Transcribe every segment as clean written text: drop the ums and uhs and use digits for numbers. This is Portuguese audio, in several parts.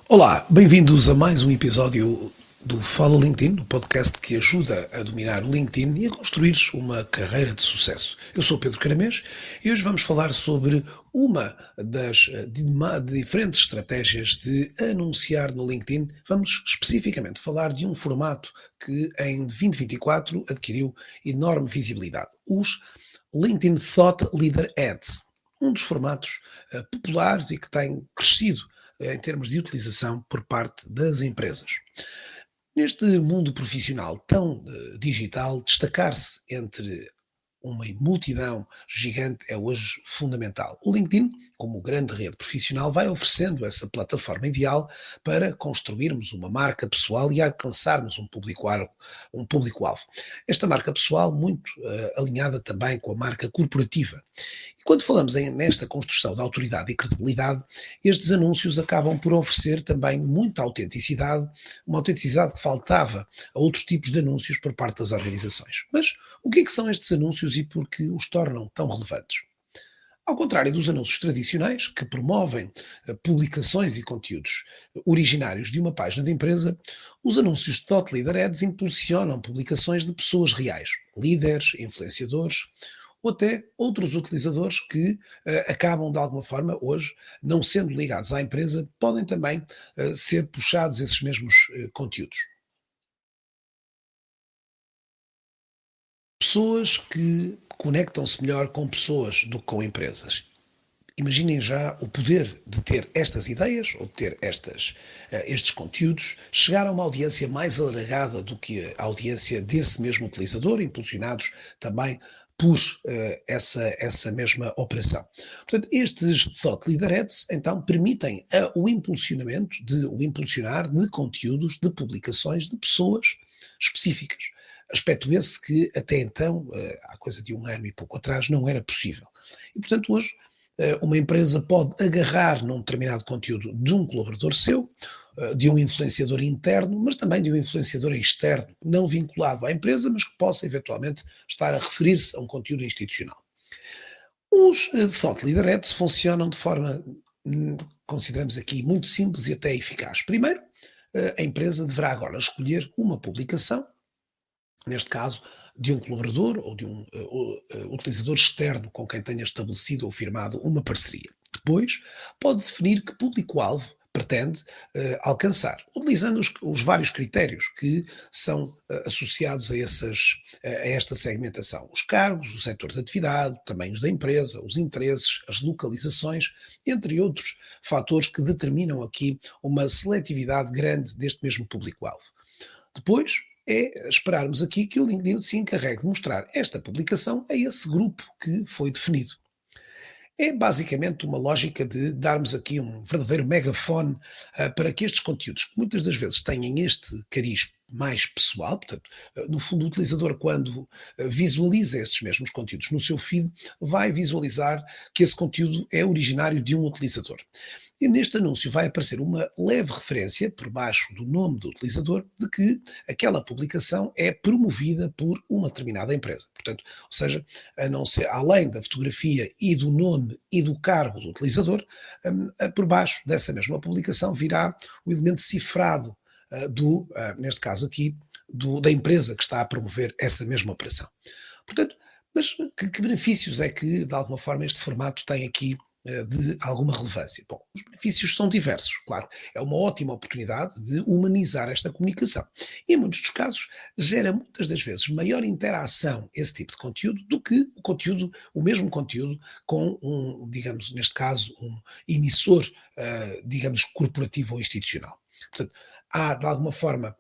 Olá, bem-vindos a mais um episódio do Fala LinkedIn, o podcast que ajuda a dominar o LinkedIn e a construir uma carreira de sucesso. Eu sou Pedro Caramês e hoje vamos falar sobre uma das diferentes estratégias de anunciar no LinkedIn. Vamos especificamente falar de um formato que em 2024 adquiriu enorme visibilidade: os LinkedIn Thought Leader Ads, um dos formatos populares e que tem crescido em termos de utilização por parte das empresas. Neste mundo profissional tão digital, destacar-se entre uma multidão gigante é hoje fundamental. O LinkedIn, como grande rede profissional, vai oferecendo essa plataforma ideal para construirmos uma marca pessoal e alcançarmos um público-alvo. Esta marca pessoal muito alinhada também com a marca corporativa. E quando falamos nesta construção de autoridade e credibilidade, estes anúncios acabam por oferecer também muita autenticidade, uma autenticidade que faltava a outros tipos de anúncios por parte das organizações. Mas o que é que são estes anúncios e por que os tornam tão relevantes? Ao contrário dos anúncios tradicionais, que promovem publicações e conteúdos originários de uma página de empresa, os anúncios de Thought Leader Ads impulsionam publicações de pessoas reais, líderes, influenciadores ou até outros utilizadores que acabam de alguma forma hoje, não sendo ligados à empresa, podem também ser puxados esses mesmos conteúdos. Pessoas que conectam-se melhor com pessoas do que com empresas. Imaginem já o poder de ter estas ideias ou de ter estes conteúdos, chegar a uma audiência mais alargada do que a audiência desse mesmo utilizador, impulsionados também por essa mesma operação. Portanto, estes Thought Leader Ads então permitem o impulsionamento, o impulsionar de conteúdos, de publicações de pessoas específicas. Aspecto esse que até então, há coisa de um ano e pouco atrás, não era possível. E portanto hoje uma empresa pode agarrar num determinado conteúdo de um colaborador seu, de um influenciador interno, mas também de um influenciador externo, não vinculado à empresa, mas que possa eventualmente estar a referir-se a um conteúdo institucional. Os Thought Leader Ads funcionam de forma, hum, consideramos aqui, muito simples e até eficaz. Primeiro, a empresa deverá agora escolher uma publicação, neste caso, de um colaborador ou de um utilizador externo com quem tenha estabelecido ou firmado uma parceria. Depois, pode definir que público-alvo pretende alcançar, utilizando os vários critérios que são associados a esta segmentação. Os cargos, o setor de atividade, tamanhos da empresa, os interesses, as localizações, entre outros fatores que determinam aqui uma seletividade grande deste mesmo público-alvo. Depois, é esperarmos aqui que o LinkedIn se encarregue de mostrar esta publicação a esse grupo que foi definido. É basicamente uma lógica de darmos aqui um verdadeiro megafone para que estes conteúdos, que muitas das vezes têm este cariz mais pessoal, portanto, no fundo, o utilizador, quando visualiza esses mesmos conteúdos no seu feed, vai visualizar que esse conteúdo é originário de um utilizador. E neste anúncio vai aparecer uma leve referência, por baixo do nome do utilizador, de que aquela publicação é promovida por uma determinada empresa. Portanto, ou seja, a não ser, além da fotografia e do nome e do cargo do utilizador, por baixo dessa mesma publicação virá o elemento cifrado neste caso aqui, da empresa que está a promover essa mesma operação. Portanto, mas que benefícios é que, de alguma forma, este formato tem aqui de alguma relevância? Bom, os benefícios são diversos, claro. É uma ótima oportunidade de humanizar esta comunicação. E, em muitos dos casos, gera muitas das vezes maior interação esse tipo de conteúdo do que o mesmo conteúdo com um, digamos, neste caso, um emissor, digamos, corporativo ou institucional. Portanto, há de alguma forma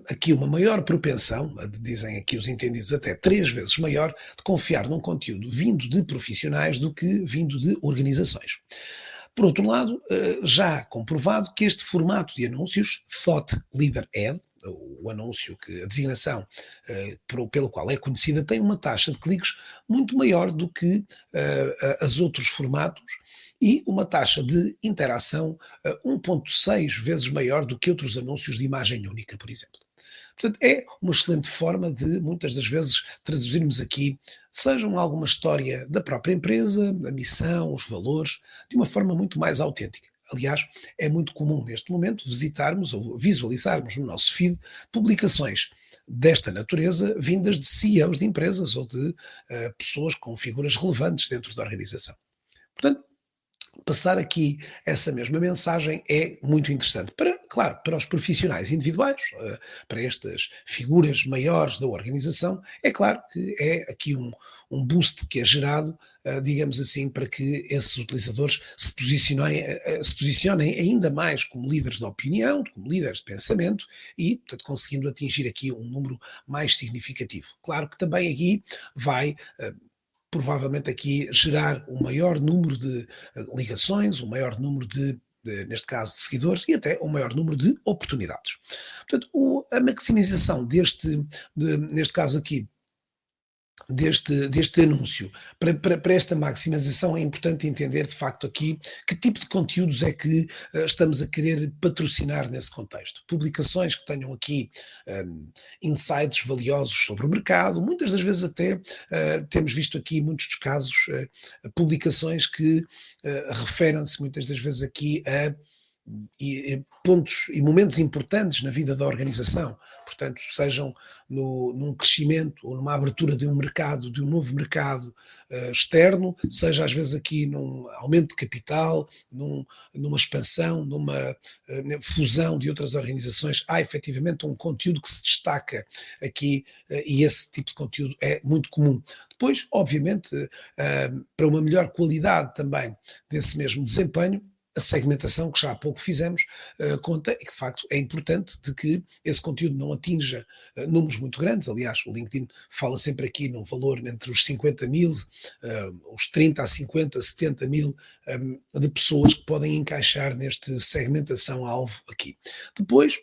aqui uma maior propensão, dizem aqui os entendidos até 3 vezes maior, de confiar num conteúdo vindo de profissionais do que vindo de organizações. Por outro lado, já comprovado que este formato de anúncios, Thought Leader Ad, o anúncio, a designação pelo qual é conhecida, tem uma taxa de cliques muito maior do que as outros formatos e uma taxa de interação 1,6 vezes maior do que outros anúncios de imagem única, por exemplo. Portanto, é uma excelente forma de, muitas das vezes, traduzirmos aqui, sejam alguma história da própria empresa, a missão, os valores, de uma forma muito mais autêntica. Aliás, é muito comum neste momento visitarmos ou visualizarmos no nosso feed publicações desta natureza vindas de CEOs de empresas ou de pessoas com figuras relevantes dentro da organização. Portanto, passar aqui essa mesma mensagem é muito interessante. Para, claro, para os profissionais individuais, para estas figuras maiores da organização, é claro que é aqui um boost que é gerado, digamos assim, para que esses utilizadores se posicionem ainda mais como líderes de opinião, como líderes de pensamento e, portanto, conseguindo atingir aqui um número mais significativo. Claro que também aqui vai provavelmente aqui gerar um maior número de ligações, um maior número neste caso, de seguidores e até um maior número de oportunidades. Portanto, a maximização neste caso aqui, deste anúncio. Para esta maximização é importante entender de facto aqui que tipo de conteúdos é que estamos a querer patrocinar nesse contexto. Publicações que tenham aqui insights valiosos sobre o mercado, muitas das vezes até temos visto aqui muitos dos casos publicações que referem-se muitas das vezes aqui a pontos e momentos importantes na vida da organização, portanto, sejam num crescimento ou numa abertura de um mercado, de um novo mercado externo, seja às vezes aqui num aumento de capital, numa expansão, numa fusão de outras organizações, há efetivamente um conteúdo que se destaca aqui e esse tipo de conteúdo é muito comum. Depois, obviamente, para uma melhor qualidade também desse mesmo desempenho, a segmentação que já há pouco fizemos conta e que de facto é importante de que esse conteúdo não atinja números muito grandes. Aliás, o LinkedIn fala sempre aqui num valor entre os 50 mil, os 30 a 50, 70 mil de pessoas que podem encaixar neste segmentação-alvo aqui. Depois,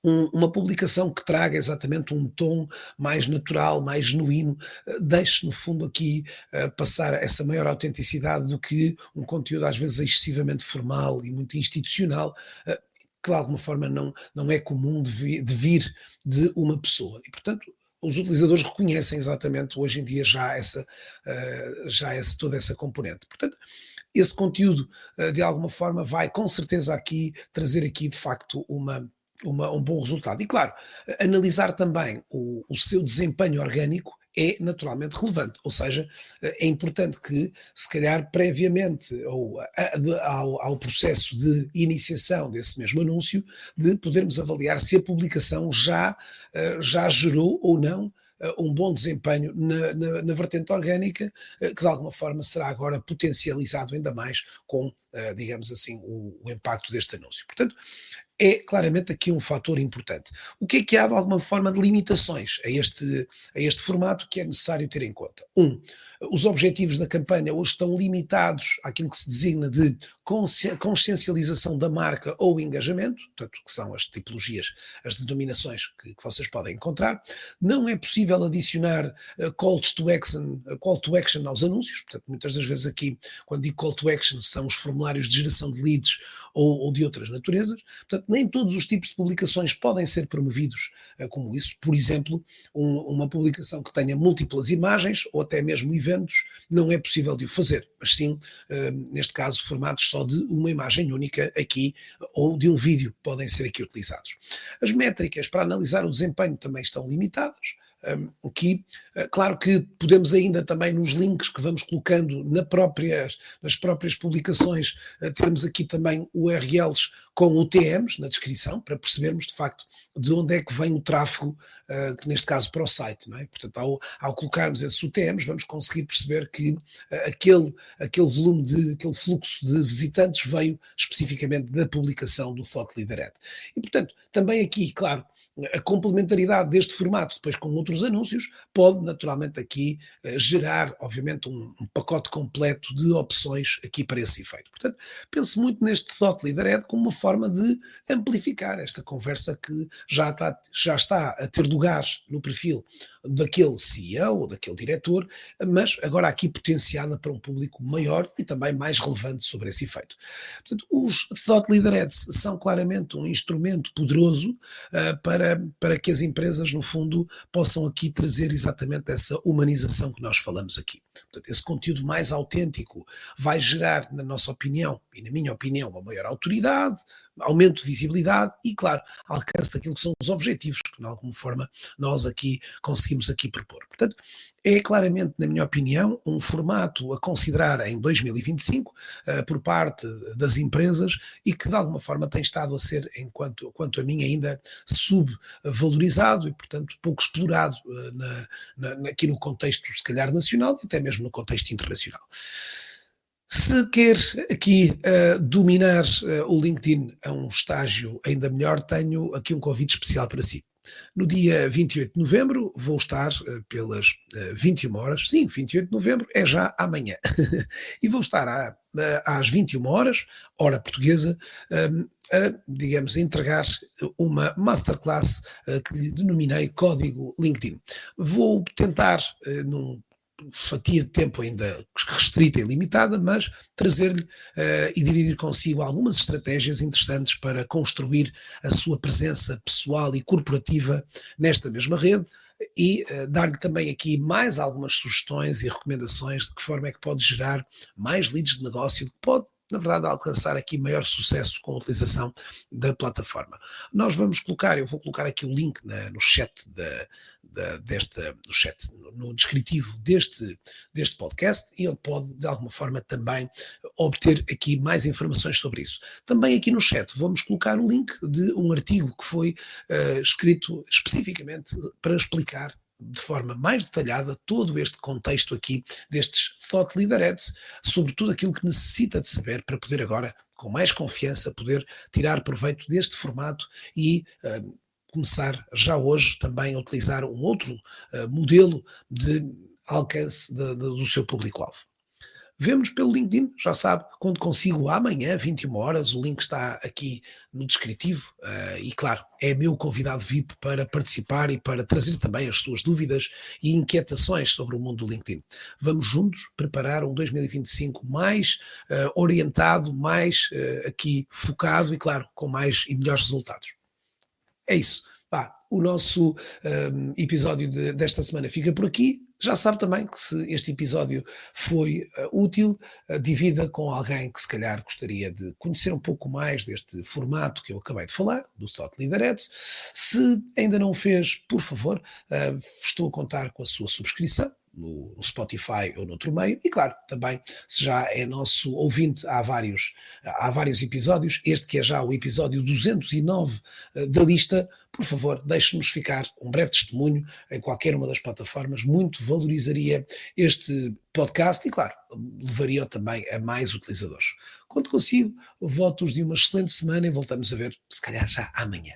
uma publicação que traga exatamente um tom mais natural, mais genuíno, deixe no fundo aqui passar essa maior autenticidade do que um conteúdo às vezes excessivamente formal e muito institucional, que de alguma forma não é comum de vir de uma pessoa. E portanto, os utilizadores reconhecem exatamente hoje em dia toda essa componente. Portanto, esse conteúdo de alguma forma vai com certeza aqui trazer aqui de facto um bom resultado. E claro, analisar também o seu desempenho orgânico é naturalmente relevante, ou seja, é importante que, se calhar, previamente ao processo de iniciação desse mesmo anúncio, de podermos avaliar se a publicação já gerou ou não um bom desempenho na vertente orgânica, que de alguma forma será agora potencializado ainda mais com, digamos assim, o impacto deste anúncio. Portanto, é claramente aqui um fator importante. O que há de alguma forma de limitações a este formato que é necessário ter em conta? Os objetivos da campanha hoje estão limitados àquilo que se designa de consciencialização da marca ou engajamento, portanto, que são as tipologias, as denominações que vocês podem encontrar. Não é possível adicionar call to action aos anúncios, portanto, muitas das vezes aqui, quando digo call to action, são os formulários de geração de leads ou de outras naturezas. Portanto, nem todos os tipos de publicações podem ser promovidos como isso. Por exemplo, uma publicação que tenha múltiplas imagens ou até mesmo eventos, não é possível de o fazer, mas sim, neste caso, formatos só de uma imagem única aqui ou de um vídeo podem ser aqui utilizados. As métricas para analisar o desempenho também estão limitadas. Aqui, claro que podemos ainda também nos links que vamos colocando nas próprias publicações, termos aqui também URLs com UTMs na descrição, para percebermos de facto de onde é que vem o tráfego, neste caso para o site, não é? Portanto, ao colocarmos esses UTMs, vamos conseguir perceber que aquele fluxo de visitantes veio especificamente da publicação do Thought Leader Ad. E portanto, também aqui, claro, a complementaridade deste formato depois com outros anúncios pode naturalmente aqui gerar, obviamente, um pacote completo de opções aqui para esse efeito. Portanto, pense muito neste Thought Leader Ad como uma forma de amplificar esta conversa que já está a ter lugar no perfil daquele CEO ou daquele diretor, mas agora aqui potenciada para um público maior e também mais relevante sobre esse efeito. Portanto, os Thought Leader Ads são claramente um instrumento poderoso para que as empresas, no fundo, possam aqui trazer exatamente essa humanização que nós falamos aqui. Portanto, esse conteúdo mais autêntico vai gerar, na nossa opinião e na minha opinião, uma maior autoridade, aumento de visibilidade e, claro, alcance daquilo que são os objetivos que, de alguma forma, nós aqui conseguimos aqui propor. Portanto, é claramente, na minha opinião, um formato a considerar em 2025 por parte das empresas e que, de alguma forma, tem estado a ser, quanto a mim, ainda subvalorizado e, portanto, pouco explorado aqui no contexto, se calhar, nacional e até mesmo no contexto internacional. Se quer aqui dominar o LinkedIn a um estágio ainda melhor, tenho aqui um convite especial para si. No dia 28 de novembro vou estar pelas 21 horas, sim, 28 de novembro é já amanhã, e vou estar às 21 horas, hora portuguesa, digamos, a entregar uma masterclass que lhe denominei Código LinkedIn. Vou tentar, num fatia de tempo ainda restrita e limitada, mas trazer-lhe e dividir consigo algumas estratégias interessantes para construir a sua presença pessoal e corporativa nesta mesma rede e dar-lhe também aqui mais algumas sugestões e recomendações de que forma é que pode gerar mais leads de negócio, que pode na verdade, alcançar aqui maior sucesso com a utilização da plataforma. Eu vou colocar aqui o link no chat no chat, no descritivo deste podcast e onde pode, de alguma forma, também obter aqui mais informações sobre isso. Também aqui no chat vamos colocar o link de um artigo que foi escrito especificamente para explicar de forma mais detalhada todo este contexto aqui destes thought leaderettes, sobre tudo aquilo que necessita de saber para poder agora, com mais confiança, poder tirar proveito deste formato e começar já hoje também a utilizar um outro modelo de alcance do seu público-alvo. Vemo-nos pelo LinkedIn, já sabe, quando consigo amanhã, 21 horas, o link está aqui no descritivo e, claro, é meu convidado VIP para participar e para trazer também as suas dúvidas e inquietações sobre o mundo do LinkedIn. Vamos juntos preparar um 2025 mais orientado, mais aqui focado e, claro, com mais e melhores resultados. É isso. O nosso episódio desta semana fica por aqui. Já sabe também que se este episódio foi útil, divida com alguém que se calhar gostaria de conhecer um pouco mais deste formato que eu acabei de falar, do Thought Leaderettes. Se ainda não o fez, por favor, estou a contar com a sua subscrição no Spotify ou noutro meio, e claro, também, se já é nosso ouvinte há vários episódios, este que é já o episódio 209 da lista, por favor, deixe-nos ficar um breve testemunho em qualquer uma das plataformas, muito valorizaria este podcast e, claro, levaria-o também a mais utilizadores. Quando consigo, votos de uma excelente semana e voltamos a ver, se calhar já amanhã.